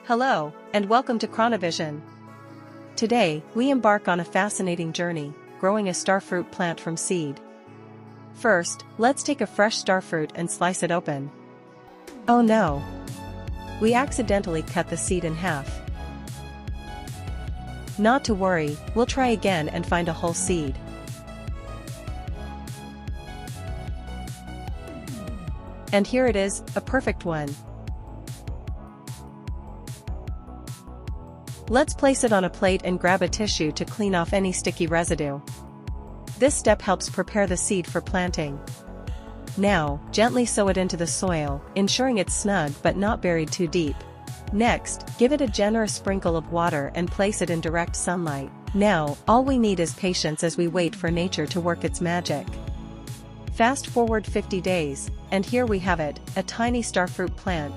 Hello, and welcome to Chronovision. Today, we embark on a fascinating journey, growing a starfruit plant from seed. First, let's take a fresh starfruit and slice it open. Oh no! We accidentally cut the seed in half. Not to worry, we'll try again and find a whole seed. And here it is, a perfect one. Let's place it on a plate and grab a tissue to clean off any sticky residue. This step helps prepare the seed for planting. Now, gently sow it into the soil, ensuring it's snug but not buried too deep. Next, give it a generous sprinkle of water and place it in direct sunlight. Now, all we need is patience as we wait for nature to work its magic. Fast forward 50 days, and here we have it, a tiny starfruit plant,